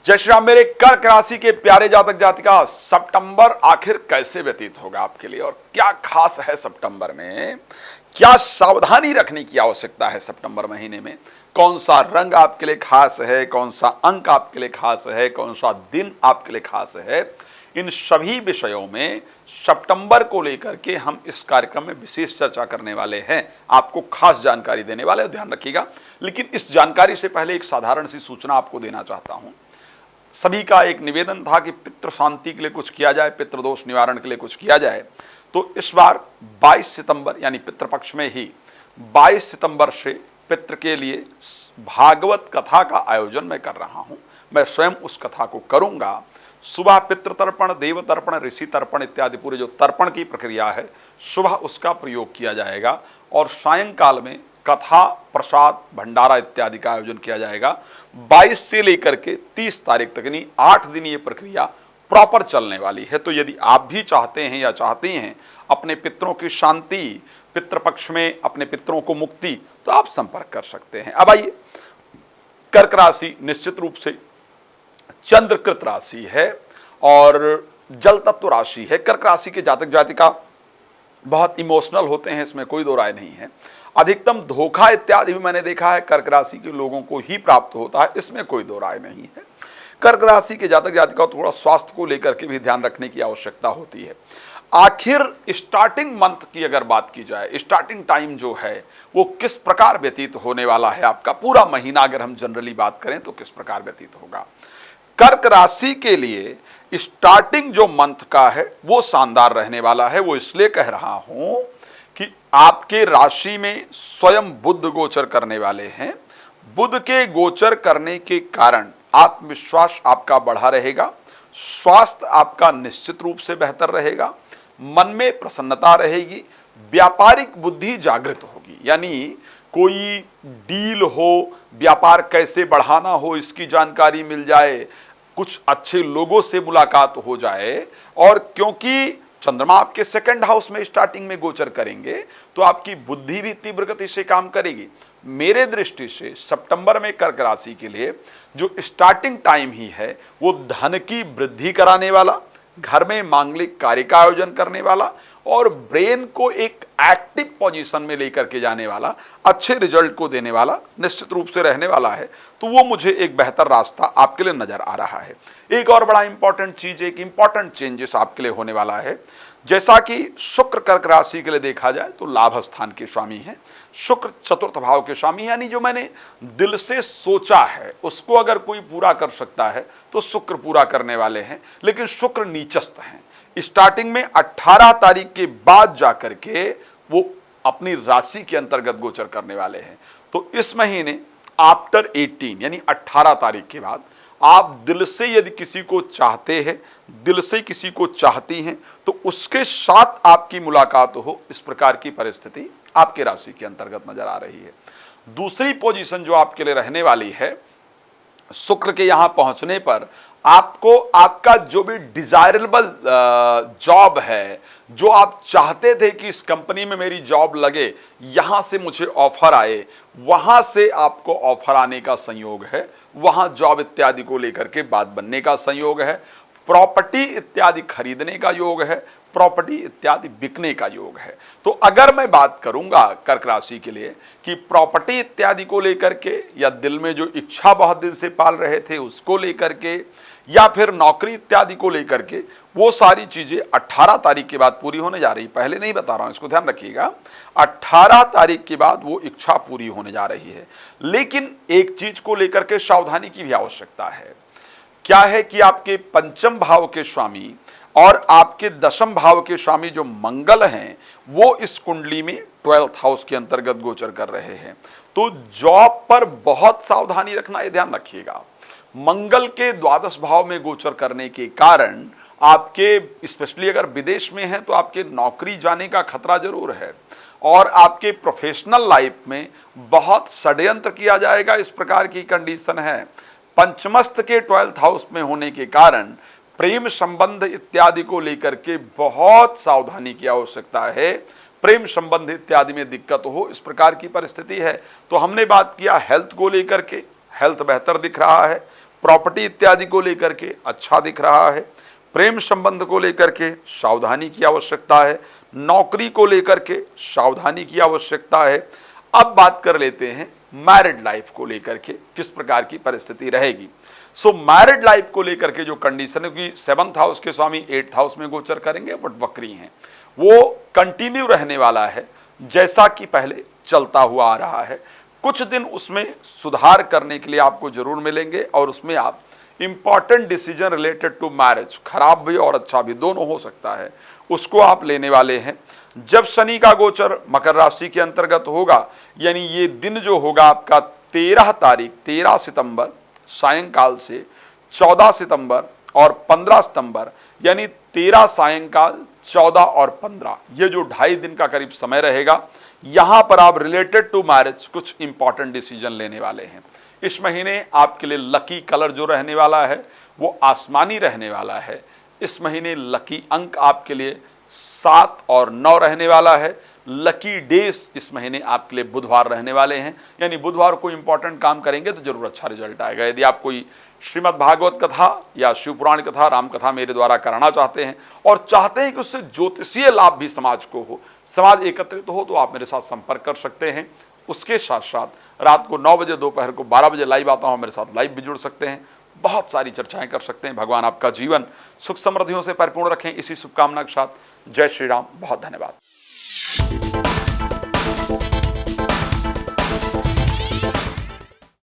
जय श्री राम। मेरे कर्क राशि के प्यारे जातक जातिका, सितंबर आखिर कैसे व्यतीत होगा आपके लिए और क्या खास है सितंबर में, क्या सावधानी रखने की आवश्यकता है सितंबर महीने में, कौन सा रंग आपके लिए खास है, कौन सा अंक आपके लिए खास है, कौन सा दिन आपके लिए खास है, इन सभी विषयों में सितंबर को लेकर के हम इस कार्यक्रम में विशेष चर्चा करने वाले हैं। आपको खास जानकारी देने वाले हैं, ध्यान रखिएगा। लेकिन इस जानकारी से पहले एक साधारण सी सूचना आपको देना चाहता हूं। सभी का एक निवेदन था कि पितृ शांति के लिए कुछ किया जाए, पितृदोष निवारण के लिए कुछ किया जाए। तो इस बार 22 सितंबर यानी पितृपक्ष में ही 22 सितंबर से पितृ के लिए भागवत कथा का आयोजन मैं कर रहा हूं। मैं स्वयं उस कथा को करूंगा। सुबह पितृ तर्पण, देव तर्पण, ऋषि तर्पण इत्यादि पूरे जो तर्पण की प्रक्रिया है, सुबह उसका प्रयोग किया जाएगा और सायंकाल में कथा, प्रसाद, भंडारा इत्यादि का आयोजन किया जाएगा। 22 से लेकर के 30 तारीख तक यानी 8 दिन ये प्रक्रिया प्रॉपर चलने वाली है। तो यदि आप भी चाहते हैं या चाहती हैं अपने पितरों की शांति, पितृपक्ष में अपने पितरों को मुक्ति, तो आप संपर्क कर सकते हैं। अब आइए, कर्क राशि निश्चित रूप से चंद्रकृत राशि है और जल तत्व राशि है। कर्क राशि के जातक जातिका बहुत इमोशनल होते हैं, इसमें कोई दो राय नहीं है। अधिकतम धोखा इत्यादि भी मैंने देखा है कर्क राशि के लोगों को ही प्राप्त होता है, इसमें कोई दो राय नहीं है। कर्क राशि के जातक जातिका को थोड़ा स्वास्थ्य को लेकर के भी ध्यान रखने की आवश्यकता होती है। आखिर स्टार्टिंग मंथ की अगर बात की जाए, स्टार्टिंग टाइम जो है वो किस प्रकार व्यतीत होने वाला है, आपका पूरा महीना अगर हम जनरली बात करें तो किस प्रकार व्यतीत होगा। कर्क राशि के लिए स्टार्टिंग जो मंथ का है वो शानदार रहने वाला है। वो इसलिए कह रहा हूं कि आपके राशि में स्वयं बुध गोचर करने वाले हैं। बुध के गोचर करने के कारण आत्मविश्वास आपका बढ़ा रहेगा, स्वास्थ्य आपका निश्चित रूप से बेहतर रहेगा, मन में प्रसन्नता रहेगी, व्यापारिक बुद्धि जागृत होगी। यानी कोई डील हो, व्यापार कैसे बढ़ाना हो इसकी जानकारी मिल जाए, कुछ अच्छे लोगों से मुलाकात हो जाए। और क्योंकि चंद्रमा आपके सेकंड हाउस में स्टार्टिंग में गोचर करेंगे तो आपकी बुद्धि भी तीव्र गति से काम करेगी। मेरे दृष्टि से सितंबर में कर्क राशि के लिए जो स्टार्टिंग टाइम ही है वो धन की वृद्धि कराने वाला, घर में मांगलिक कार्य का आयोजन करने वाला और ब्रेन को एक एक्टिव पोजीशन में लेकर के जाने वाला, अच्छे रिजल्ट को देने वाला निश्चित रूप से रहने वाला है। तो वो मुझे एक बेहतर रास्ता आपके लिए नजर आ रहा है। एक और बड़ा इंपॉर्टेंट चीज, एक इंपॉर्टेंट चेंजेस आपके लिए होने वाला है। जैसा कि शुक्र कर्क राशि के लिए देखा जाए तो लाभ स्थान के स्वामी है, शुक्र चतुर्थ भाव के स्वामी, यानी जो मैंने दिल से सोचा है उसको अगर कोई पूरा कर सकता है तो शुक्र पूरा करने वाले हैं। लेकिन शुक्र नीचस्थ हैं, स्टार्टिंग में 18 तारीख के बाद जाकर के वो अपनी राशि के अंतर्गत गोचर करने वाले हैं। तो इस महीने आफ्टर 18 यानी 18 तारीख के बाद आप दिल से यदि किसी को चाहते हैं, दिल से किसी को चाहती हैं, तो उसके साथ आपकी मुलाकात हो, इस प्रकार की परिस्थिति आपके राशि के अंतर्गत नजर आ रही है। दूसरी पोजीशन जो आपके लिए रहने वाली है, शुक्र के यहां पहुंचने पर आपको आपका जो भी डिजायरेबल जॉब है, जो आप चाहते थे कि इस कंपनी में मेरी जॉब लगे, यहां से मुझे ऑफर आए, वहां से आपको ऑफर आने का संयोग है, वहां जॉब इत्यादि को लेकर के बात बनने का संयोग है, प्रॉपर्टी इत्यादि खरीदने का योग है, प्रॉपर्टी इत्यादि बिकने का योग है। तो अगर मैं बात करूंगा कर्क राशि के लिए कि प्रॉपर्टी इत्यादि को लेकर के या दिल में जो इच्छा बहुत दिल से पाल रहे थे उसको लेकर के या फिर नौकरी इत्यादि को लेकर के, वो सारी चीजें 18 तारीख के बाद पूरी होने जा रही, पहले नहीं बता रहा हूं, इसको ध्यान रखिएगा। 18 तारीख के बाद वो इच्छा पूरी होने जा रही है। लेकिन एक चीज को लेकर के सावधानी की भी आवश्यकता है। क्या है कि आपके पंचम भाव के स्वामी और आपके दशम भाव के स्वामी जो मंगल हैं वो इस कुंडली में 12th हाउस के अंतर्गत गोचर कर रहे हैं। तो जॉब पर बहुत सावधानी रखना, ये ध्यान रखिएगा। मंगल के द्वादश भाव में गोचर करने के कारण आपके, स्पेशली अगर विदेश में हैं तो आपके नौकरी जाने का खतरा जरूर है और आपके प्रोफेशनल लाइफ में बहुत षड्यंत्र किया जाएगा, इस प्रकार की कंडीशन है। पंचमस्थ के 12th हाउस में होने के कारण प्रेम संबंध इत्यादि को लेकर के बहुत सावधानी की आवश्यकता है। प्रेम संबंध इत्यादि में दिक्कत हो, इस प्रकार की परिस्थिति है। तो हमने बात किया हेल्थ को लेकर के, हेल्थ बेहतर दिख रहा है। प्रॉपर्टी इत्यादि को लेकर के अच्छा दिख रहा है। प्रेम संबंध को लेकर के सावधानी की आवश्यकता है। नौकरी को लेकर के सावधानी की आवश्यकता है। अब बात कर लेते हैं मैरिड लाइफ को लेकर के किस प्रकार की परिस्थिति रहेगी। सो मैरिड लाइफ को लेकर के जो कंडीशन है कि 7th हाउस के स्वामी 8th हाउस में गोचर करेंगे बट वक्री हैं, वो कंटिन्यू रहने वाला है जैसा कि पहले चलता हुआ आ रहा है। कुछ दिन उसमें सुधार करने के लिए आपको जरूर मिलेंगे और उसमें आप important decision related to marriage, खराब भी और अच्छा भी दोनों हो सकता है, उसको आप लेने वाले हैं। जब शनि का गोचर मकर राशि के अंतर्गत होगा, यानी ये दिन जो होगा आपका 13 सितंबर सायंकाल से 14 सितंबर और 15 सितंबर, यानी 13 सायंकाल 14 और 15, ये जो 2.5 दिन का करीब समय रहेगा, यहां पर आप रिलेटेड टू मैरिज कुछ इंपॉर्टेंट डिसीजन लेने वाले हैं। इस महीने आपके लिए लकी कलर जो रहने वाला है वो आसमानी रहने वाला है। इस महीने लकी अंक आपके लिए 7 और 9 रहने वाला है। लकी डेज इस महीने आपके लिए बुधवार रहने वाले हैं, यानी बुधवार को इंपॉर्टेंट काम करेंगे तो जरूर अच्छा रिजल्ट आएगा। यदि आप कोई श्रीमद् भागवत कथा या शिव पुराण कथा, राम कथा मेरे द्वारा कराना चाहते हैं और चाहते हैं कि उससे ज्योतिषीय लाभ भी समाज को हो, समाज एकत्रित हो, तो आप मेरे साथ संपर्क कर सकते हैं। उसके साथ साथ रात को 9 बजे, दोपहर को 12 बजे लाइव आता हूँ, मेरे साथ लाइव भी जुड़ सकते हैं, बहुत सारी चर्चाएं कर सकते हैं। भगवान आपका जीवन सुख समृद्धियों से परिपूर्ण रखें, इसी शुभकामना के साथ जय श्री राम। बहुत धन्यवाद।